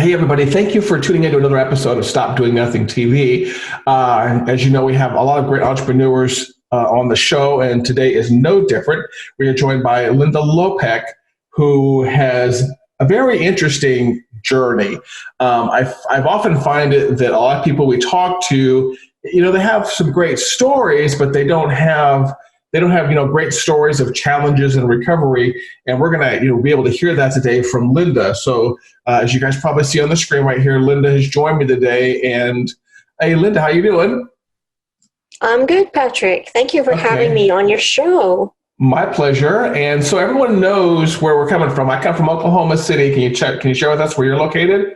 Hey, everybody. Thank you for tuning into another episode of Stop Doing Nothing TV. As you know, we have a lot of great entrepreneurs on the show, and today is no different. We are joined by Linda Lopeke, who has a very interesting journey. I've often find it that a lot of people we talk to, they have some great stories, but they don't have great stories of challenges and recovery. And we're going to, be able to hear that today from Linda. So as you guys probably see on the screen right here, Linda has joined me today. And hey, Linda, how you doing? I'm good, Patrick. Thank you for having me on your show. My pleasure. And so everyone knows where we're coming from. I come from Oklahoma City. Can you share with us where you're located?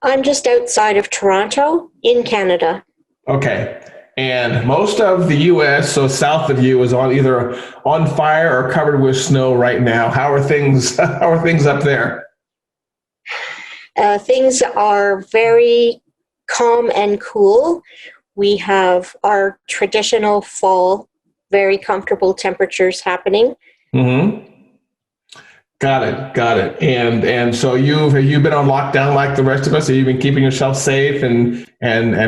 I'm just outside of Toronto in Canada. Okay. And most of the U.S., so south of you, is either on fire or covered with snow right now. How are things? How are things up there? Things are very calm and cool. We have our traditional fall, very comfortable temperatures happening. Mm-hmm. Got it. And so have you been on lockdown like the rest of us? Have you been keeping yourself safe and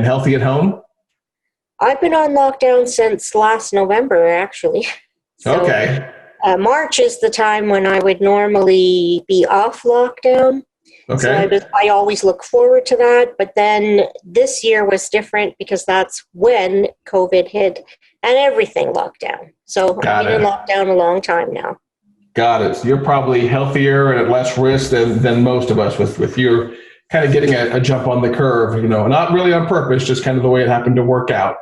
healthy at home? I've been on lockdown since last November, actually. So, okay. March is the time when I would normally be off lockdown. Okay. So I always look forward to that. But then this year was different because that's when COVID hit and everything locked down. So I've been in lockdown a long time now. Got it. So you're probably healthier and at less risk than most of us with your kind of getting a jump on the curve, not really on purpose, just kind of the way it happened to work out.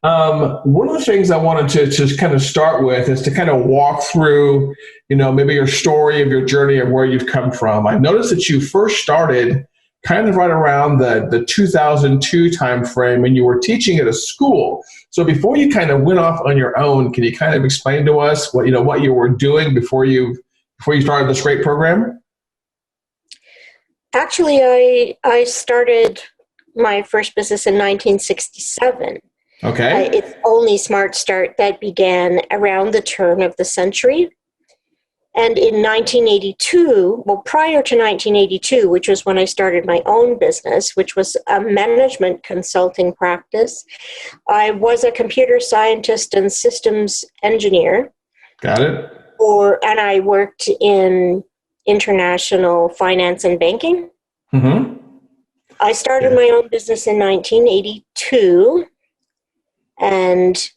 One of the things I wanted to just kind of start with is to kind of walk through, maybe your story of your journey of where you've come from. I noticed that you first started kind of right around the 2002 timeframe when you were teaching at a school. So before you kind of went off on your own, can you kind of explain to us what you were doing before you started this great program? Actually, I started my first business in 1967. Okay. It's only Smart Start that began around the turn of the century. And in 1982, prior to 1982, which was when I started my own business, which was a management consulting practice, I was a computer scientist and systems engineer. Got it. And I worked in international finance and banking. Mm-hmm. I started my own business in 1982 and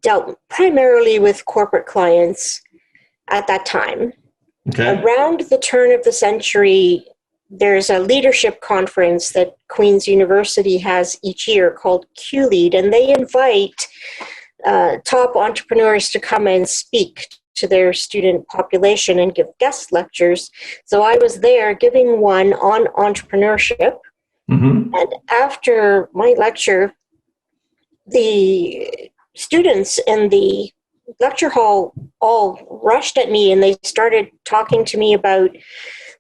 dealt primarily with corporate clients at that time. Okay. Around the turn of the century, there's a leadership conference that Queen's University has each year called Q-Lead, and they invite top entrepreneurs to come and speak to their student population and give guest lectures. So I was there giving one on entrepreneurship. Mm-hmm. And after my lecture, the students in the lecture hall all rushed at me and they started talking to me about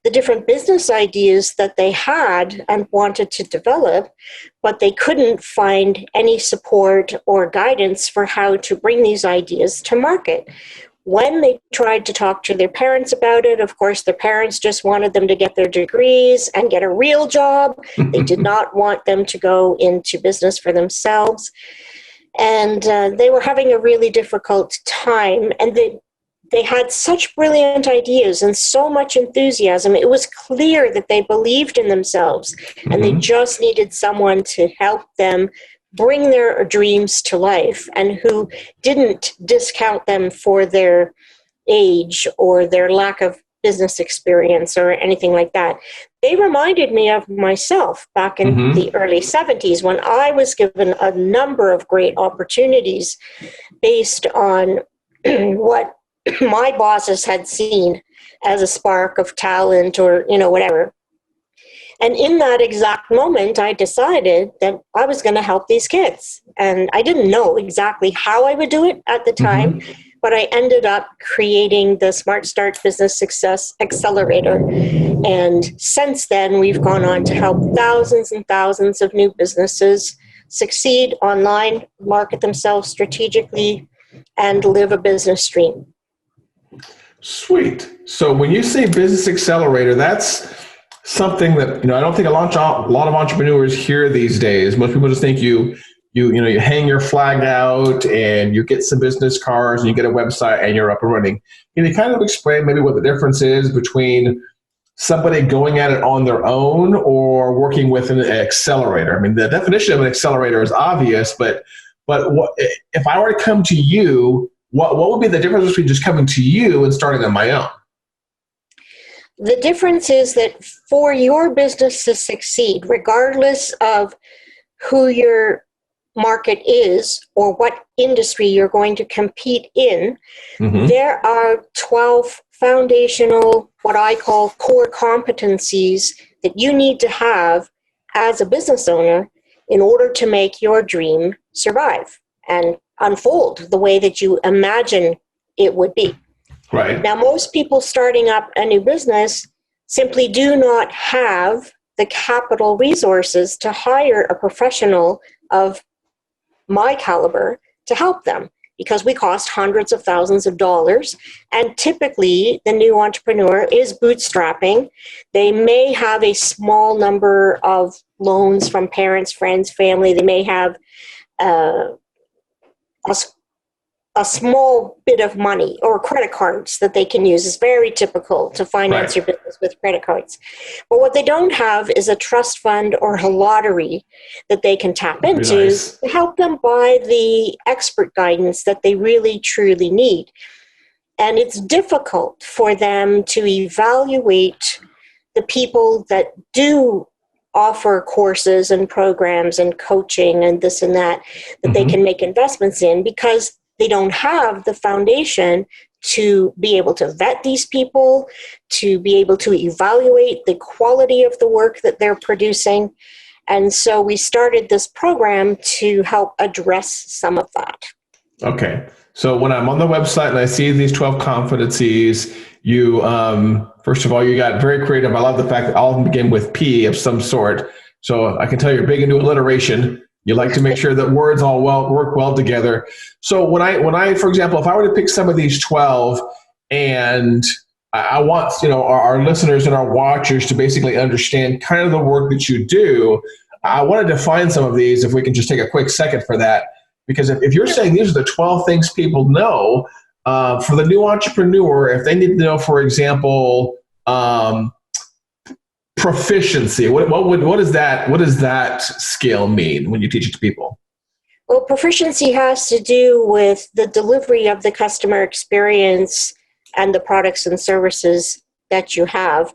the different business ideas that they had and wanted to develop, but they couldn't find any support or guidance for how to bring these ideas to market. When they tried to talk to their parents about it, of course, their parents just wanted them to get their degrees and get a real job. They did not want them to go into business for themselves. And they were having a really difficult time. And they had such brilliant ideas and so much enthusiasm. It was clear that they believed in themselves. And they just needed someone to help them bring their dreams to life and who didn't discount them for their age or their lack of business experience or anything like that. They reminded me of myself back in the early 70s when I was given a number of great opportunities based on what my bosses had seen as a spark of talent or, whatever. And in that exact moment, I decided that I was going to help these kids. And I didn't know exactly how I would do it at the time, but I ended up creating the Smart Start Business Success Accelerator. And since then, we've gone on to help thousands and thousands of new businesses succeed online, market themselves strategically, and live a business dream. Sweet. So when you say business accelerator, that's something that, I don't think a lot of entrepreneurs hear these days. Most people just think you hang your flag out and you get some business cards and you get a website and you're up and running. Can you kind of explain maybe what the difference is between somebody going at it on their own or working with an accelerator? I mean, the definition of an accelerator is obvious, but what, if I were to come to you, what would be the difference between just coming to you and starting on my own? The difference is that for your business to succeed, regardless of who your market is or what industry you're going to compete in, there are 12 foundational, what I call core competencies that you need to have as a business owner in order to make your dream survive and unfold the way that you imagine it would be. Right. Now, most people starting up a new business simply do not have the capital resources to hire a professional of my caliber to help them, because we cost hundreds of thousands of dollars. And typically, the new entrepreneur is bootstrapping. They may have a small number of loans from parents, friends, family. They may have a small bit of money or credit cards that they can use. Is very typical to finance your business with credit cards. But what they don't have is a trust fund or a lottery that they can tap into to help them buy the expert guidance that they really, truly need. And it's difficult for them to evaluate the people that do offer courses and programs and coaching and this and that they can make investments in, because they don't have the foundation to be able to vet these people, to be able to evaluate the quality of the work that they're producing. And so we started this program to help address some of that. Okay. So when I'm on the website and I see these 12 competencies, you, first of all, you got very creative. I love the fact that all of them begin with P of some sort. So I can tell you're big into alliteration. You like to make sure that words all work well together. So when I, for example, if I were to pick some of these 12 and I want, our listeners and our watchers to basically understand kind of the work that you do, I want to define some of these, if we can just take a quick second for that. Because if you're saying these are the 12 things people know, for the new entrepreneur, if they need to know, for example, proficiency, what does that skill mean when you teach it to people? Well, proficiency has to do with the delivery of the customer experience and the products and services that you have.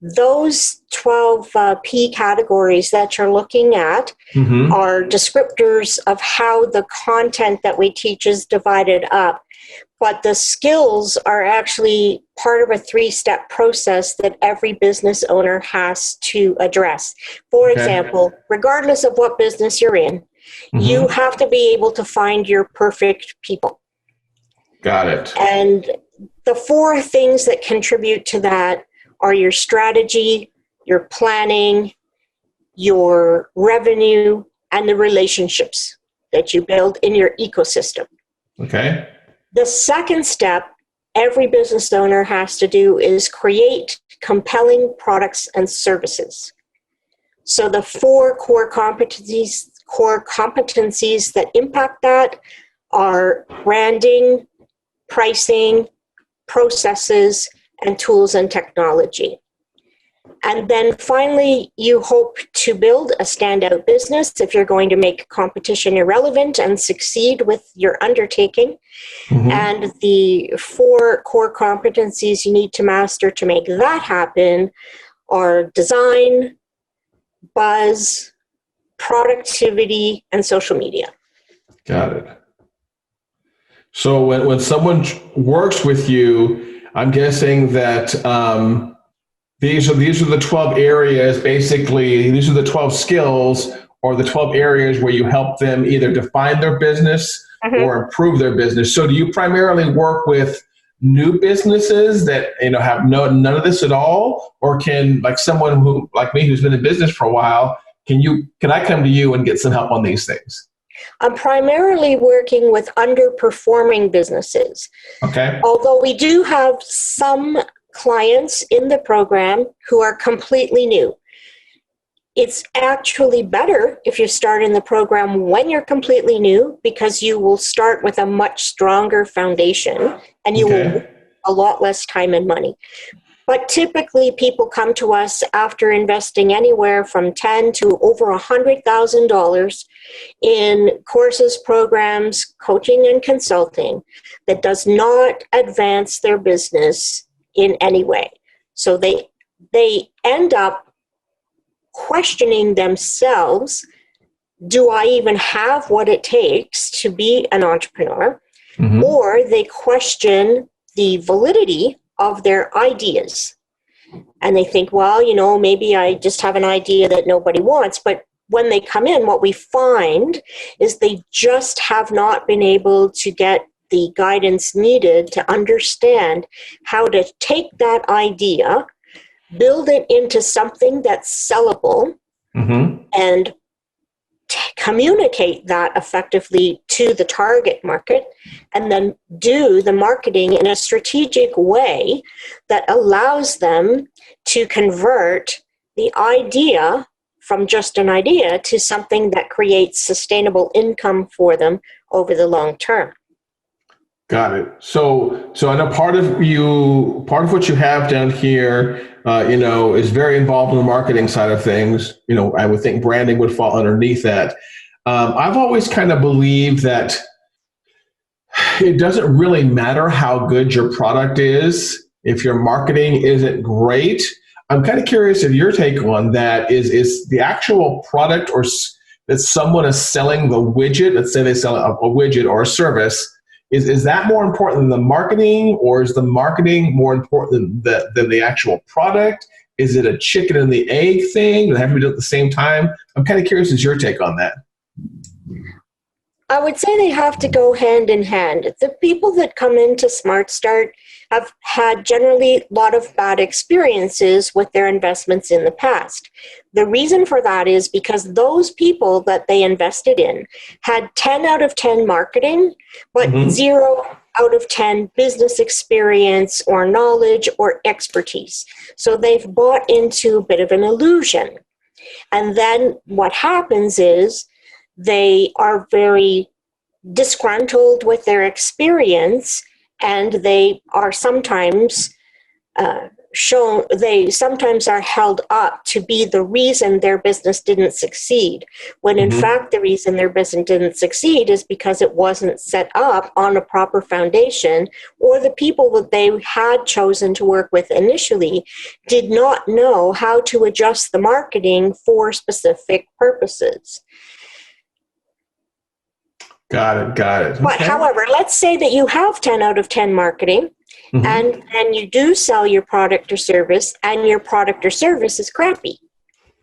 Those 12 P categories that you're looking at are descriptors of how the content that we teach is divided up. But the skills are actually part of a 3-step process that every business owner has to address. For example, regardless of what business you're in, you have to be able to find your perfect people. Got it. And the 4 things that contribute to that are your strategy, your planning, your revenue, and the relationships that you build in your ecosystem. Okay. The second step every business owner has to do is create compelling products and services. So the 4 core competencies that impact that are branding, pricing, processes, and tools and technology. And then finally, you hope to build a standout business if you're going to make competition irrelevant and succeed with your undertaking. And the 4 core competencies you need to master to make that happen are design, buzz, productivity, and social media. Got it. So when someone works with you, I'm guessing that these are the 12 areas, basically, these are the 12 skills or the 12 areas where you help them either define their business or improve their business. So do you primarily work with new businesses that have none of this at all? Or can, like someone who, like me, who's been in business for a while, can I come to you and get some help on these things? I'm primarily working with underperforming businesses. Okay. Although we do have some clients in the program who are completely new. It's actually better if you start in the program when you're completely new, because you will start with a much stronger foundation and you will waste a lot less time and money. But typically people come to us after investing anywhere from $10,000 to over $100,000 in courses, programs, coaching, and consulting that does not advance their business in any way. So they end up questioning themselves. Do I even have what it takes to be an entrepreneur? Mm-hmm. Or they question the validity of their ideas. And they think, well, maybe I just have an idea that nobody wants. But when they come in, what we find is they just have not been able to get the guidance needed to understand how to take that idea, build it into something that's sellable, mm-hmm. and communicate that effectively to the target market, and then do the marketing in a strategic way that allows them to convert the idea from just an idea to something that creates sustainable income for them over the long term. Got it. So I know part of what you have down here, is very involved in the marketing side of things. I would think branding would fall underneath that. I've always kind of believed that it doesn't really matter how good your product is if your marketing isn't great. I'm kind of curious of your take on that. Is the actual product or that someone is selling the widget? Let's say they sell a widget or a service. Is that more important than the marketing, or is the marketing more important than the actual product? Is it a chicken and the egg thing? Do they have to be done at the same time? I'm kind of curious as your take on that. I would say they have to go hand in hand. The people that come into Smart Start have had generally a lot of bad experiences with their investments in the past. The reason for that is because those people that they invested in had 10 out of 10 marketing, but mm-hmm. 0 out of 10 business experience or knowledge or expertise. So they've bought into a bit of an illusion. And then what happens is they are very disgruntled with their experience, and they are sometimes sometimes are held up to be the reason their business didn't succeed, when in mm-hmm. fact the reason their business didn't succeed is because it wasn't set up on a proper foundation, or the people that they had chosen to work with initially did not know how to adjust the marketing for specific purposes. Got it. Okay. But however, let's say that you have 10 out of 10 marketing, mm-hmm. and you do sell your product or service, and your product or service is crappy.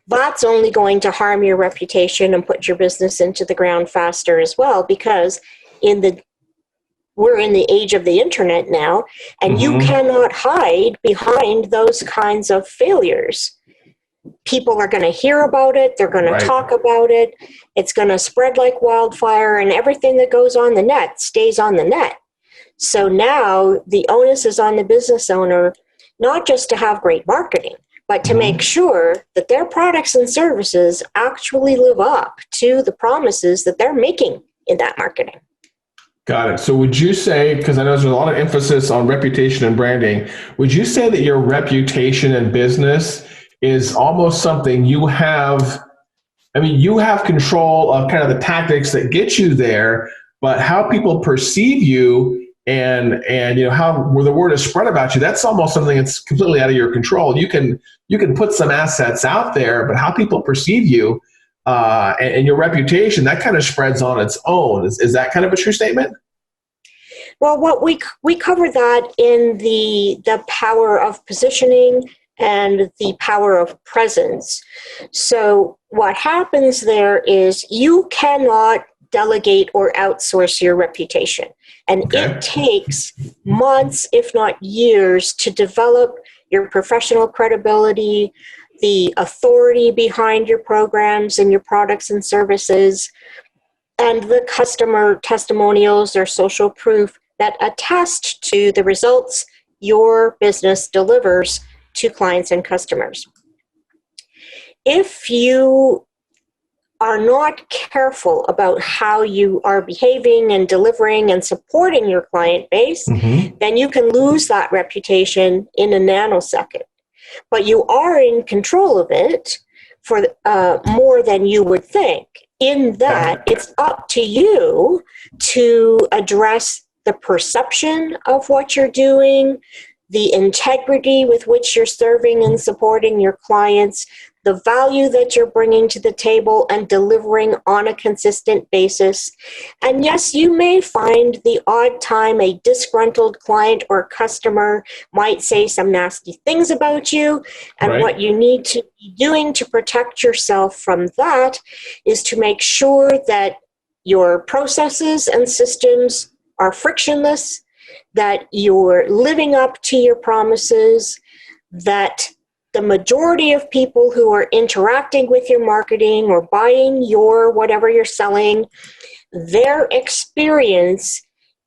That's only going to harm your reputation and put your business into the ground faster as well, because we're in the age of the internet now, and mm-hmm. you cannot hide behind those kinds of failures. People are going to hear about it. They're going to talk about it. It's going to spread like wildfire, and everything that goes on the net stays on the net. So now the onus is on the business owner, not just to have great marketing, but to make sure that their products and services actually live up to the promises that they're making in that marketing. Got it. So would you say, because I know there's a lot of emphasis on reputation and branding, would you say that your reputation in business is almost something you have control of kind of the tactics that get you there, but how people perceive you and how where the word is spread about you, that's almost something that's completely out of your control. You can put some assets out there, but how people perceive you and your reputation, that kind of spreads on its own. Is that kind of a true statement? Well, what we cover that in the power of positioning and the power of presence. So what happens there is you cannot delegate or outsource your reputation. And it takes months, if not years, to develop your professional credibility, the authority behind your programs and your products and services. and the customer testimonials or social proof that attest to the results your business delivers to clients and customers. If you are not careful about how you are behaving and delivering and supporting your client base, then you can lose that reputation in a nanosecond. But you are in control of it for more than you would think, in that it's up to you to address the perception of what you're doing, the integrity with which you're serving and supporting your clients, the value that you're bringing to the table and delivering on a consistent basis. And yes, you may find the odd time a disgruntled client or customer might say some nasty things about you. And what you need to be doing to protect yourself from that is to make sure that your processes and systems are frictionless, that you're living up to your promises, that the majority of people who are interacting with your marketing or buying your whatever you're selling, their experience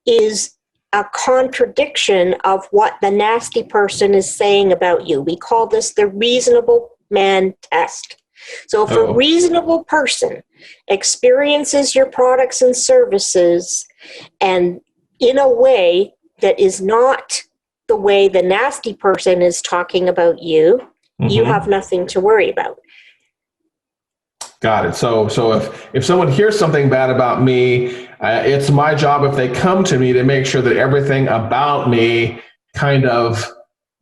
is a contradiction of what the nasty person is saying about you. We call this the reasonable man test. So if a reasonable person experiences your products and services and in a way that is not the way the nasty person is talking about you, you have nothing to worry about. Got it. So if someone hears something bad about me, it's my job, if they come to me, to make sure that everything about me kind of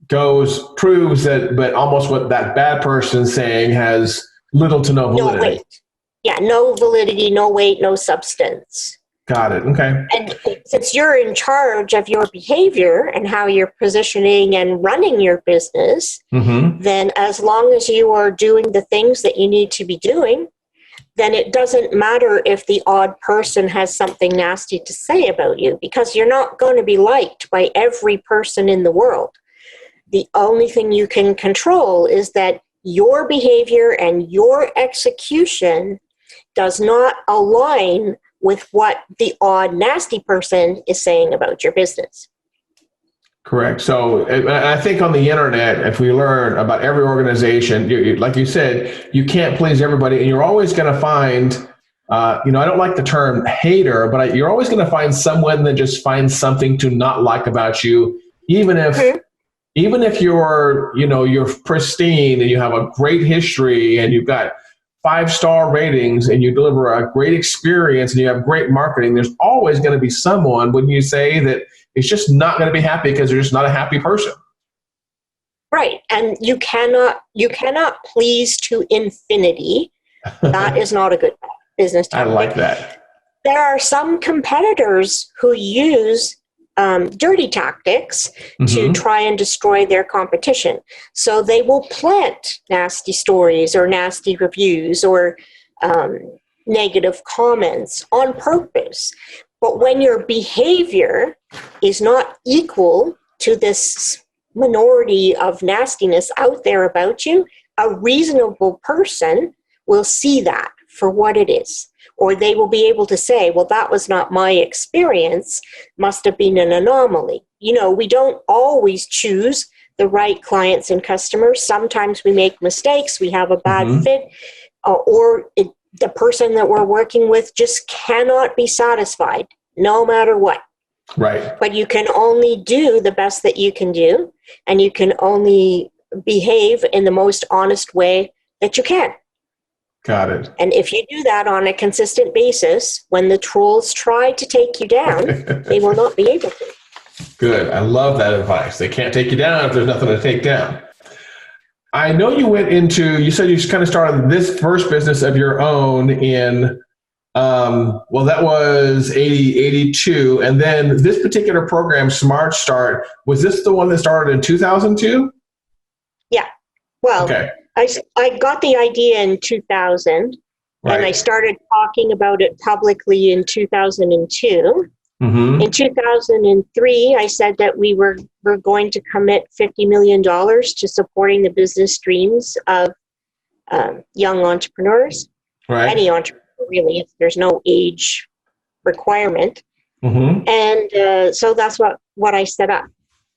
proves that, but almost what that bad person's saying has little to no validity. No weight. Yeah, no validity, no weight, no substance. Got it. Okay. And since you're in charge of your behavior and how you're positioning and running your business, then as long as you are doing the things that you need to be doing, then it doesn't matter if the odd person has something nasty to say about you, because you're not going to be liked by every person in the world. The only thing you can control is that your behavior and your execution does not align with what the odd, nasty person is saying about your business. Correct. So I think on the internet, if we learn about every organization, like you said, you can't please everybody, and you're always going to find, I don't like the term hater, but you're always going to find someone that just finds something to not like about you, even if you're pristine and you have a great history and you've got 5-star ratings and you deliver a great experience and you have great marketing. There's always going to be someone, wouldn't you say, that is just not going to be happy because they're just not a happy person. Right. And you cannot please to infinity. That is not a good business tactic. I like that. There are some competitors who use dirty tactics to try and destroy their competition. So they will plant nasty stories or nasty reviews or negative comments on purpose. But when your behavior is not equal to this minority of nastiness out there about you, a reasonable person will see that for what it is. Or they will be able to say, well, that was not my experience, must have been an anomaly. We don't always choose the right clients and customers. Sometimes we make mistakes, we have a bad fit, the person that we're working with just cannot be satisfied, no matter what. Right. But you can only do the best that you can do, and you can only behave in the most honest way that you can. Got it. And if you do that on a consistent basis, when the trolls try to take you down, they will not be able to. Good. I love that advice. They can't take you down if there's nothing to take down. I know you said you kind of started this first business of your own in, that was 82. And then this particular program, Smart Start, was this the one that started in 2002? Yeah. Well, okay. I got the idea in 2000, right. And I started talking about it publicly in 2002. In 2003, I said that we were going to commit $50 million to supporting the business dreams of young entrepreneurs, any entrepreneur. really. There's no age requirement. Mm-hmm. And so that's what I set up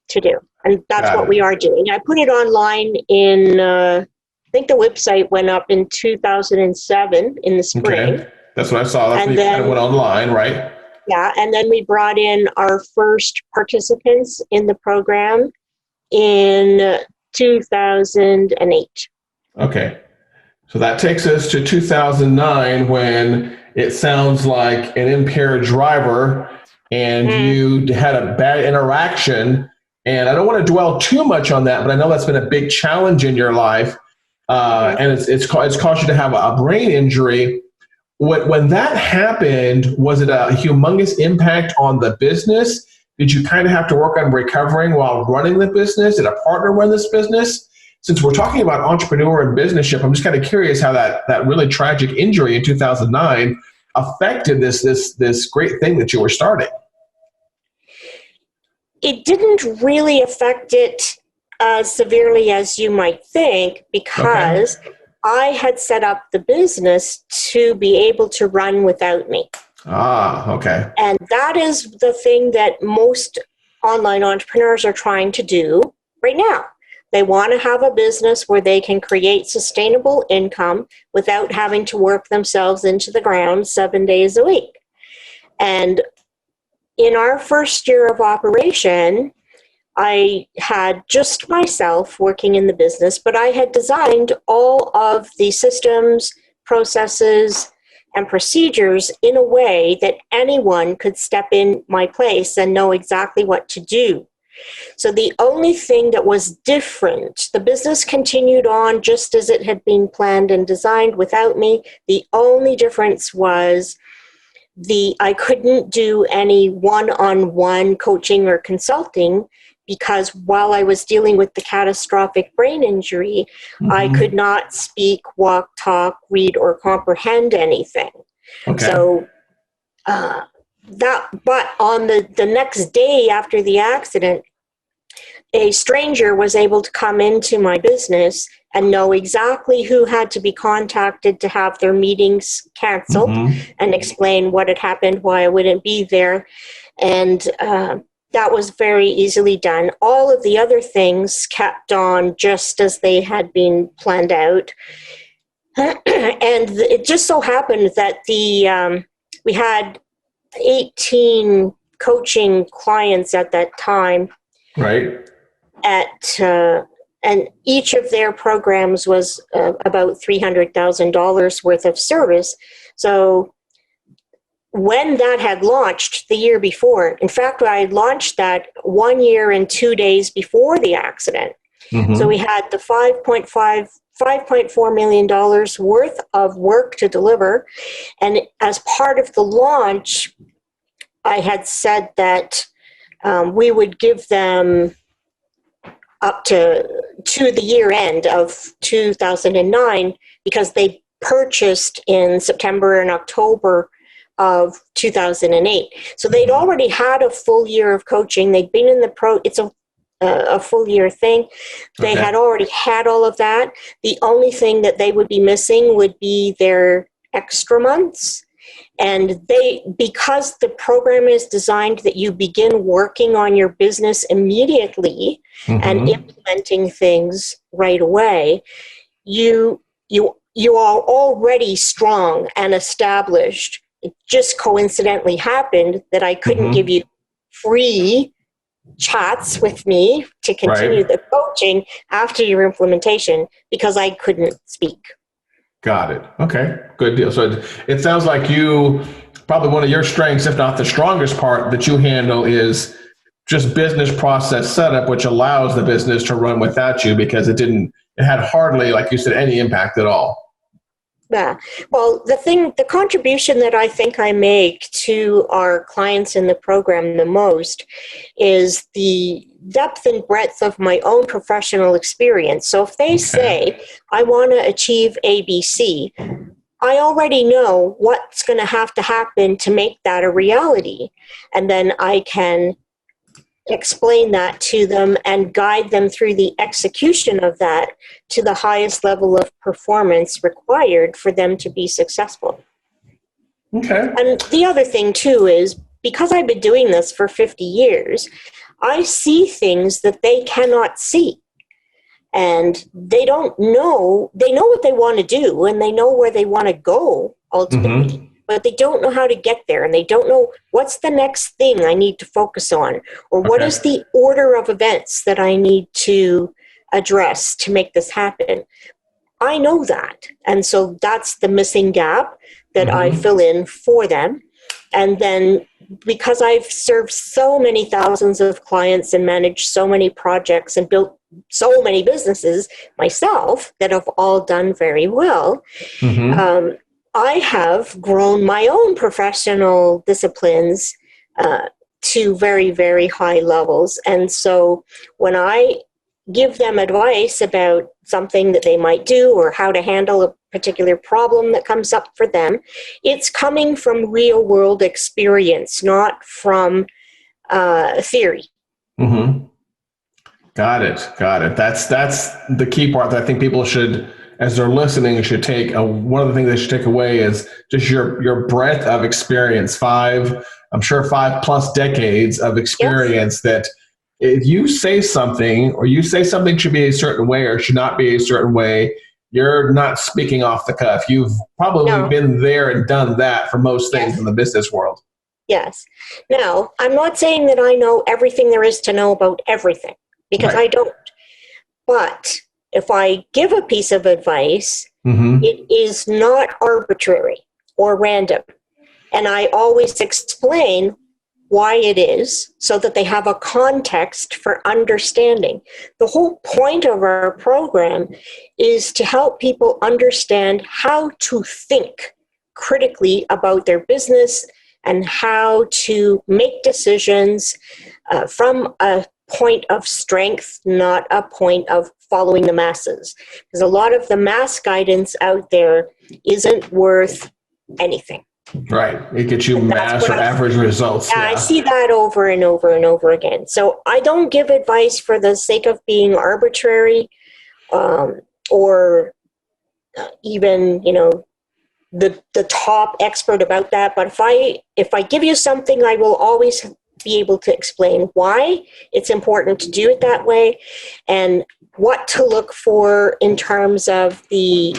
to do. And that's Got what it. we are doing. I put it online in, I think the website went up in 2007 in the spring. Okay. That's what I saw. That's when And you kind of then, went online, right? yeah, and then we brought in our first participants in the program in 2008. Okay. So that takes us to 2009 when it sounds like an impaired driver and Mm, you had a bad interaction. And I don't want to dwell too much on that, but I know that's been a big challenge in your life. mhm. And it's caused you to have a brain injury. When that happened, was it a humongous impact on the business? Did you kind of have to work on recovering while running the business? Did a partner run this business? Since we're talking about entrepreneur and businessship, I'm just kind of curious how that really tragic injury in 2009 affected this great thing that you were starting. It didn't really affect it as severely as you might think, Okay. because I had set up the business to be able to run without me. Ah, okay. And that is the thing that most online entrepreneurs are trying to do right now. They want to have a business where they can create sustainable income without having to work themselves into the ground 7 days a week. And in our first year of operation, I had just myself working in the business, but I had designed all of the systems, processes, and procedures in a way that anyone could step in my place and know exactly what to do. So the only thing that was different, the business continued on just as it had been planned and designed without me. The only difference was I couldn't do any one-on-one coaching or consulting, because while I was dealing with the catastrophic brain injury, I could Mm-hmm. not speak, walk, talk, read, or comprehend anything. Okay. So but on the next day after the accident, a stranger was able to come into my business and know exactly who had to be contacted to have their meetings canceled Mm-hmm. and explain what had happened, why I wouldn't be there. And that was very easily done. All of the other things kept on just as they had been planned out. And it just so happened that we had 18 coaching clients at that time, Right. and each of their programs was about $300,000 worth of service. So when that had launched the year before, in fact, I had launched that 1 year and 2 days before the accident. So we Mm-hmm. had the $5.4 million worth of work to deliver. And as part of the launch, I had said that we would give them up to the year end of 2009, because they purchased in September and October of 2008. So they'd Mm-hmm. already had a full year of coaching. They'd been in it's a full year thing. They Okay. had already had all of that. The only thing that they would be missing would be their extra months. And because the program is designed that you begin working on your business immediately and Mm-hmm. implementing things right away, you are already strong and established. It just coincidentally happened that I couldn't give Mm-hmm. you free chats with me to continue Right. the coaching after your implementation, because I couldn't speak. Got it. Okay. Good deal. So it sounds like you probably one of your strengths, if not the strongest part that you handle, is just business process setup, which allows the business to run without you because it had hardly, like you said, any impact at all. Yeah. Well, the contribution that I think I make to our clients in the program the most is the depth and breadth of my own professional experience. So if they Okay. say, I want to achieve ABC, I already know what's going to have to happen to make that a reality. And then I can explain that to them and guide them through the execution of that to the highest level of performance required for them to be successful. Okay. And the other thing too is, because I've been doing this for 50 years, I see things that they cannot see. And they don't know, they know what they want to do and they know where they want to go ultimately, but they don't know how to get there. And they don't know what's the next thing I need to focus on, or what is the order of events that I need to address to make this happen. I know that. And so that's the missing gap that I fill in for them. And then because I've served so many thousands of clients and managed so many projects and built so many businesses myself that have all done very well, I have grown my own professional disciplines to very, very high levels. And so when I give them advice about something that they might do or how to handle a particular problem that comes up for them, it's coming from real world experience, not from theory. Got it. That's the key part that I think people should, as they're listening, should take. One of the things they should take away is just your breadth of experience. I'm sure 5+ decades of experience. That if you say something, or you say something should be a certain way or should not be a certain way, you're not speaking off the cuff. You've probably been there and done that for most things in the business world. Yes. Now, I'm not saying that I know everything there is to know about everything, because I don't. But if I give a piece of advice, it is not arbitrary or random. And I always explain why it is, so that they have a context for understanding. The whole point of our program is to help people understand how to think critically about their business and how to make decisions from a point of strength, not a point of following the masses. Because a lot of the mass guidance out there isn't worth anything. Right. It gets you mass or average results. Yeah, I see that over and over and over again. So I don't give advice for the sake of being arbitrary, or even, the top expert about that. But if I give you something, I will always be able to explain why it's important to do it that way, and what to look for in terms of the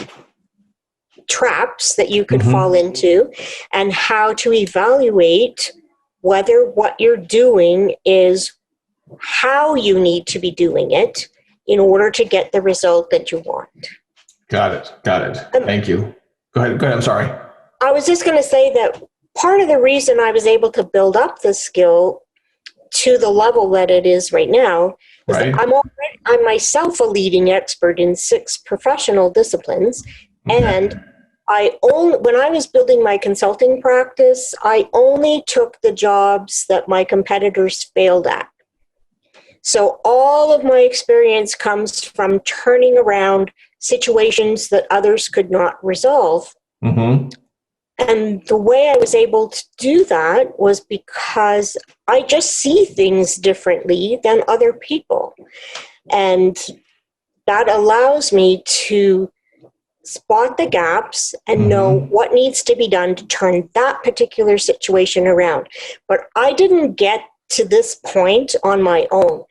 traps that you could fall into, and how to evaluate whether what you're doing is how you need to be doing it in order to get the result that you want. Got it. Thank you. Go ahead. I'm sorry. I was just going to say that part of the reason I was able to build up the skill to the level that it is right now is that I'm myself a leading expert in 6 professional disciplines. And when I was building my consulting practice, I only took the jobs that my competitors failed at. So all of my experience comes from turning around situations that others could not resolve. And the way I was able to do that was because I just see things differently than other people. And that allows me to spot the gaps and know what needs to be done to turn that particular situation around. But I didn't get to this point on my own.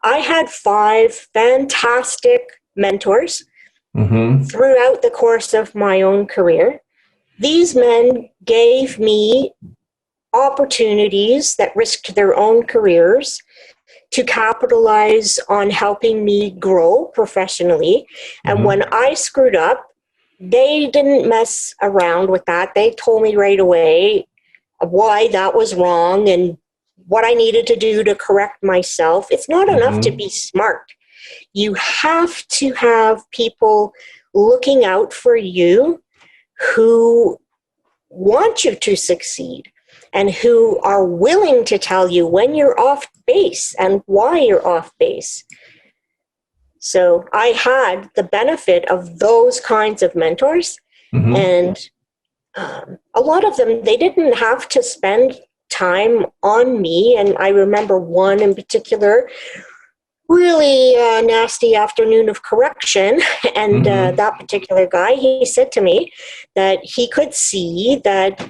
I had 5 fantastic mentors throughout the course of my own career. These men gave me opportunities that risked their own careers to capitalize on helping me grow professionally. And when I screwed up, they didn't mess around with that. They told me right away why that was wrong and what I needed to do to correct myself. It's not enough to be smart. You have to have people looking out for you who want you to succeed and who are willing to tell you when you're off base and why you're off base. So I had the benefit of those kinds of mentors, and a lot of them, they didn't have to spend time on me. And I remember one in particular really nasty afternoon of correction. And that particular guy, he said to me that he could see that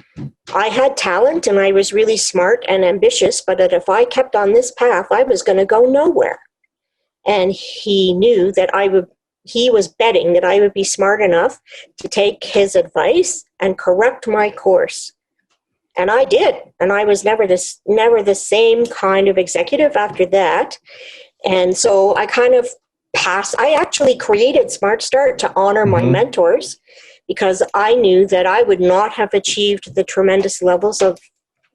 I had talent and I was really smart and ambitious, but that if I kept on this path, I was going to go nowhere. And he knew that he was betting that I would be smart enough to take his advice and correct my course. And I did. And I was never the same kind of executive after that. And so I kind of I actually created Smart Start to honor my mentors, because I knew that I would not have achieved the tremendous levels of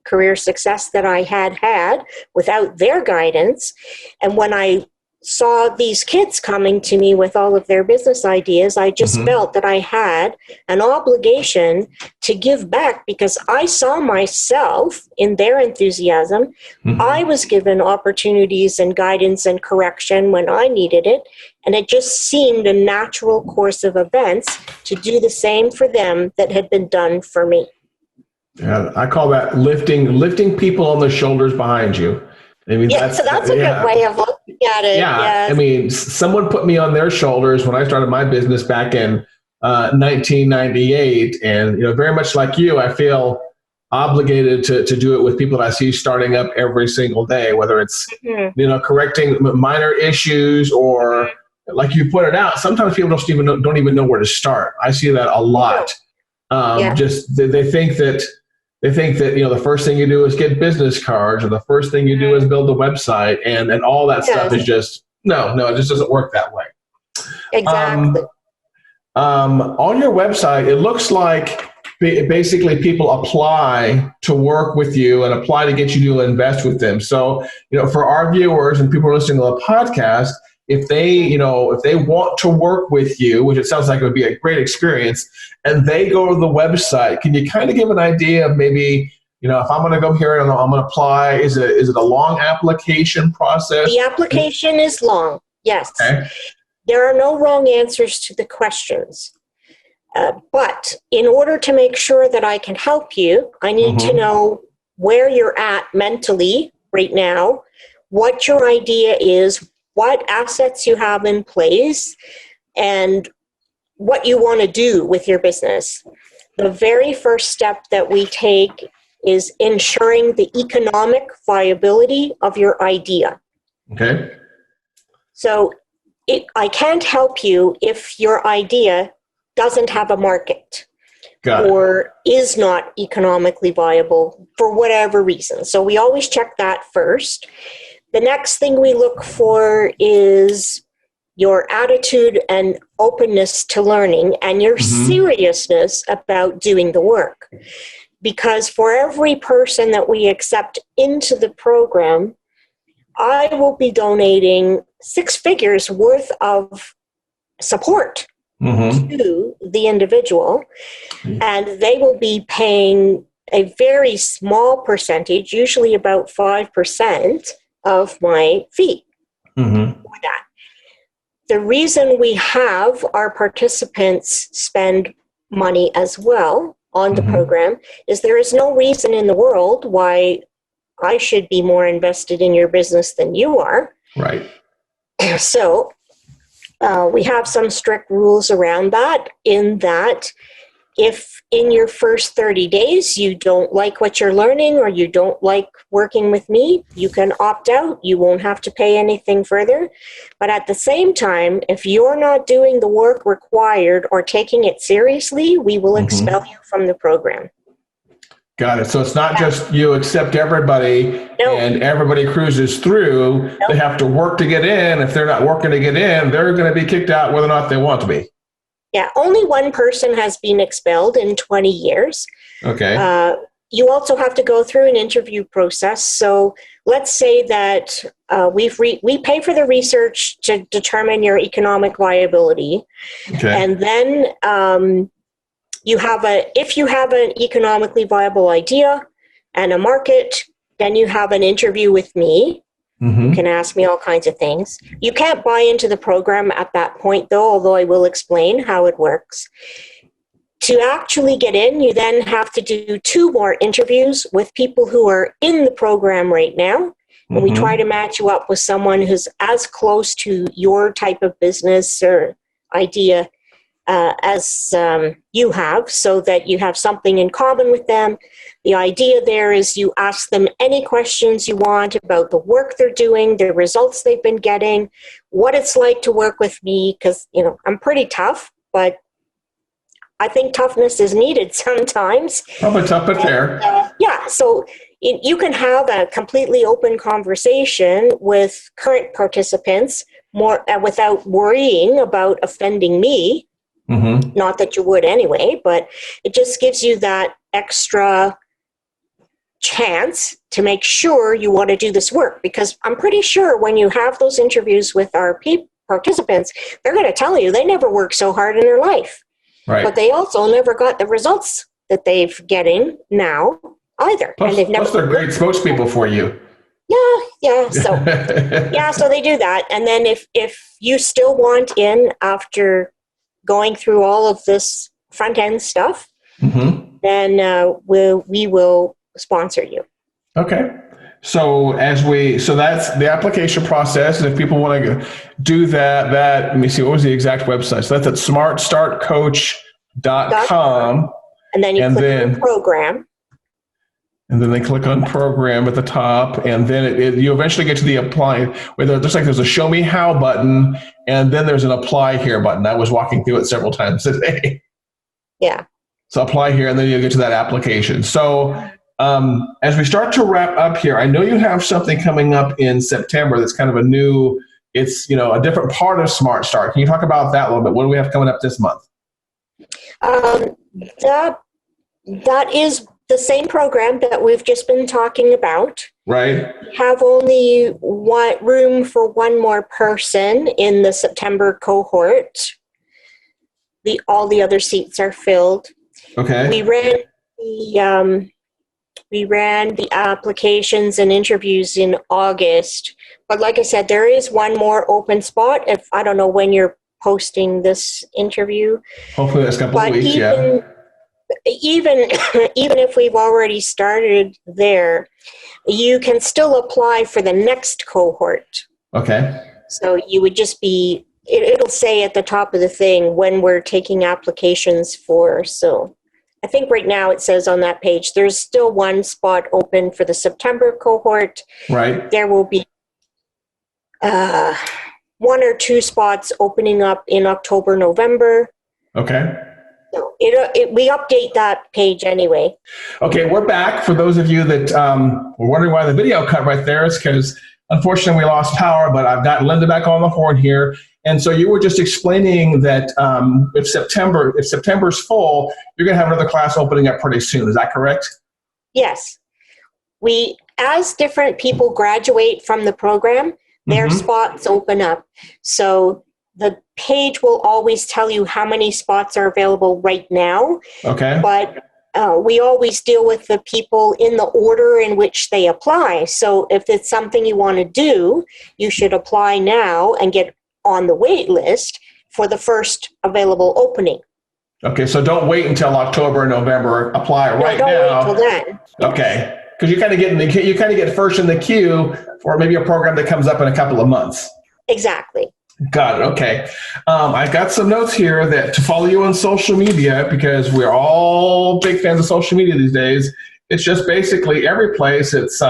career success that I had without their guidance. And when I saw these kids coming to me with all of their business ideas, I just felt that I had an obligation to give back, because I saw myself in their enthusiasm. I was given opportunities and guidance and correction when I needed it. And it just seemed a natural course of events to do the same for them that had been done for me. Yeah, I call that lifting people on the shoulders behind you. I mean, so that's a good way of looking at it. Yeah, yes. I mean, someone put me on their shoulders when I started my business back in 1998, and very much like you, I feel obligated to do it with people that I see starting up every single day, whether it's correcting minor issues or, like you pointed out, sometimes people don't even know where to start. I see that a lot. Just they think that. They think that the first thing you do is get business cards, or the first thing you do is build a website, and all that stuff is just no, it just doesn't work that way. Exactly. On your website, it looks like basically people apply to work with you and apply to get you to invest with them. So for our viewers and people listening to the podcast, if they want to work with you, which it sounds like it would be a great experience, and they go to the website, can you kind of give an idea of maybe, if I'm going to go here and I'm going to apply, is it a long application process? The application is long, yes. Okay. There are no wrong answers to the questions. But in order to make sure that I can help you, I need to know where you're at mentally right now, what your idea is, what assets you have in place, and what you want to do with your business. The very first step that we take is ensuring the economic viability of your idea. Okay. So I can't help you if your idea doesn't have a market or is not economically viable for whatever reason. So we always check that first. The next thing we look for is your attitude and openness to learning and your seriousness about doing the work. Because for every person that we accept into the program, I will be donating 6 figures worth of support to the individual, and they will be paying a very small percentage, usually about 5% of my fee for that. The reason we have our participants spend money as well on the program is there is no reason in the world why I should be more invested in your business than you are. Right. So we have some strict rules around that, in that if in your first 30 days you don't like what you're learning or you don't like working with me, you can opt out. You won't have to pay anything further. But at the same time, if you're not doing the work required or taking it seriously, we will expel you from the program. Got it. So it's not just you accept everybody and everybody cruises through. They have to work to get in. If they're not working to get in, they're going to be kicked out whether or not they want to be. Yeah, only one person has been expelled in 20 years. Okay. You also have to go through an interview process. So let's say that we pay for the research to determine your economic viability. Okay. And then if you have an economically viable idea and a market, then you have an interview with me. You can ask me all kinds of things. You can't buy into the program at that point, though, although I will explain how it works. To actually get in, you then have to do 2 more interviews with people who are in the program right now. And we try to match you up with someone who's as close to your type of business or idea as you have, so that you have something in common with them. The idea there is you ask them any questions you want about the work they're doing, the results they've been getting, what it's like to work with me, because, I'm pretty tough, but I think toughness is needed sometimes. Probably tough but fair. So you can have a completely open conversation with current participants more without worrying about offending me. Not that you would anyway, but it just gives you that extra chance to make sure you want to do this work. Because I'm pretty sure when you have those interviews with our participants, they're going to tell you they never worked so hard in their life. Right. But they also never got the results that they're getting now either. Plus, and they've never they're great spokespeople for you. Yeah. So so they do that. And then if you still want in after going through all of this front end stuff, then we will sponsor you. Okay. So that's the application process. And if people want to do that, let me see, what was the exact website? So that's at smartstartcoach.com. And then you click on program. And then they click on program at the top. And then you eventually get to the apply, where there's a show me how button. And then there's an apply here button. I was walking through it several times today. Yeah. So apply here, and then you get to that application. So as we start to wrap up here, I know you have something coming up in September that's kind of a different part of Smart Start. Can you talk about that a little bit? What do we have coming up this month? That is the same program that we've just been talking about. Right. We have only room for one more person in the September cohort. All the other seats are filled. Okay. We ran the applications and interviews in August, but like I said, there is one more open spot. I don't know when you're posting this interview. Hopefully that's a couple of weeks. Even if we've already started there, you can still apply for the next cohort. Okay. So you would just it'll say at the top of the thing when we're taking applications for. So I think right now it says on that page, there's still one spot open for the September cohort. Right. There will be one or two spots opening up in October, November. Okay. So we update that page anyway. Okay, we're back. For those of you that were wondering why the video cut right there, it's because unfortunately we lost power, but I've got Linda back on the horn here. And so you were just explaining that if September's full, you're going to have another class opening up pretty soon. Is that correct? Yes. As different people graduate from the program, their spots open up. So the page will always tell you how many spots are available right now. Okay. But we always deal with the people in the order in which they apply. So if it's something you want to do, you should apply now and get on the wait list for the first available opening. Okay, so don't wait until October or November. Apply right now. Don't wait until then. Okay, because you kind of get first in the queue for maybe a program that comes up in a couple of months. Exactly. Got it. Okay. I've got some notes here that to follow you on social media, because we're all big fans of social media these days. It's just basically every place. It's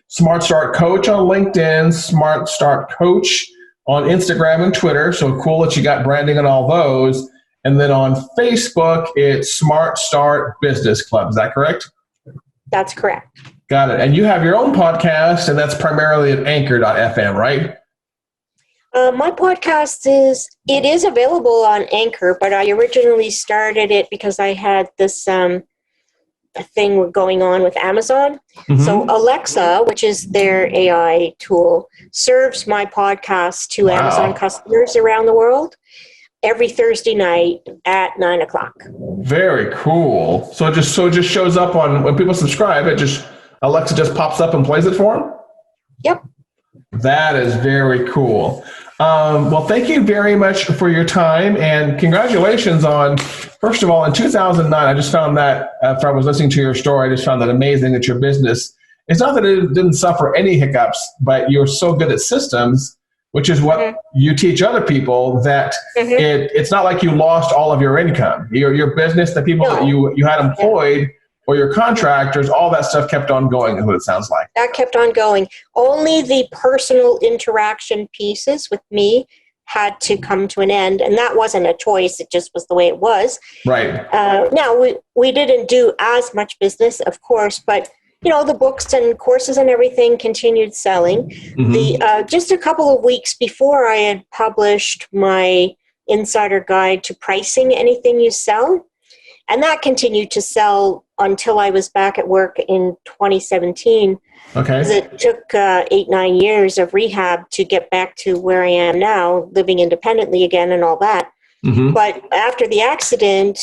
Smart Start Coach on LinkedIn, Smart Start Coach on Instagram and Twitter. So cool that you got branding on all those. And then on Facebook, it's Smart Start Business Club. Is that correct? That's correct. Got it. And you have your own podcast, and that's primarily at anchor.fm, right? My podcast is available on Anchor, but I originally started it because I had this a thing going on with Amazon. So Alexa, which is their AI tool, serves my podcast to Amazon customers around the world every Thursday night at 9:00. Very cool. So it just shows up when people subscribe. Alexa just pops up and plays it for them? Yep. That is very cool. Well, thank you very much for your time, and congratulations on, first of all, in 2009, I just found that, after I was listening to your story, I just found that amazing that your business it's not that it didn't suffer any hiccups, but you're so good at systems, which is what you teach other people, that it's not like you lost all of your income. Your business, the people that you had employed, or your contractors, all that stuff kept on going, is what it sounds like. That kept on going. Only the personal interaction pieces with me had to come to an end, and that wasn't a choice. It just was the way it was. Right. Now, we didn't do as much business, of course, but the books and courses and everything continued selling. Just a couple of weeks before I had published my insider guide to pricing anything you sell, and that continued to sell until I was back at work in 2017. Okay. Because it took 8-9 years of rehab to get back to where I am now, living independently again and all that. But after the accident,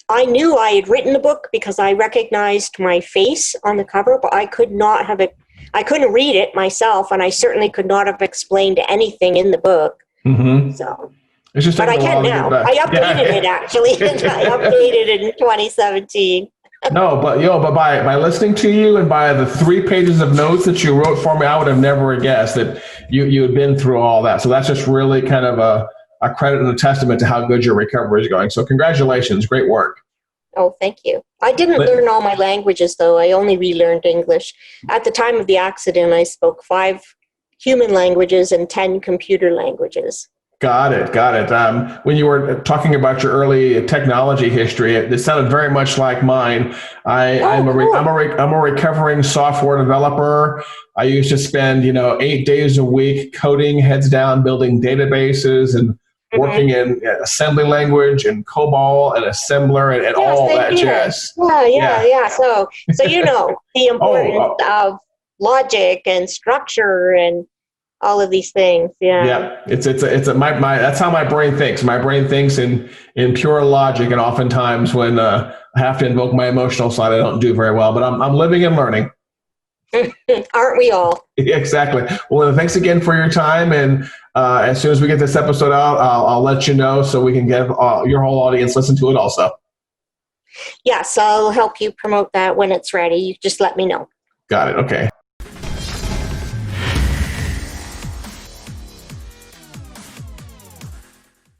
I knew I had written the book because I recognized my face on the cover, but I couldn't read it myself, and I certainly could not have explained anything in the book. So, it's just but I can now. I updated it actually. I updated it in 2017. No, but by listening to you and by the 3 pages of notes that you wrote for me, I would have never guessed that you had been through all that. So that's just really kind of a credit and a testament to how good your recovery is going. So congratulations, great work. Oh, thank you. I didn't learn all my languages, though. I only relearned English. At the time of the accident, I spoke 5 human languages and 10 computer languages. Got it. When you were talking about your early technology history, it sounded very much like mine. I'm a recovering software developer. I used to spend 8 days a week coding, heads down, building databases and working in assembly language and COBOL and assembler and all that jazz. Yeah. So the importance of logic and structure and all of these things. Yeah. It's that's how my brain thinks. My brain thinks in pure logic, and oftentimes when I have to invoke my emotional side, I don't do very well. But I'm living and learning. Aren't we all? Exactly. Well, thanks again for your time. And as soon as we get this episode out, I'll let you know so we can get your whole audience listen to it also. Yes, I'll help you promote that when it's ready. You just let me know. Got it. Okay.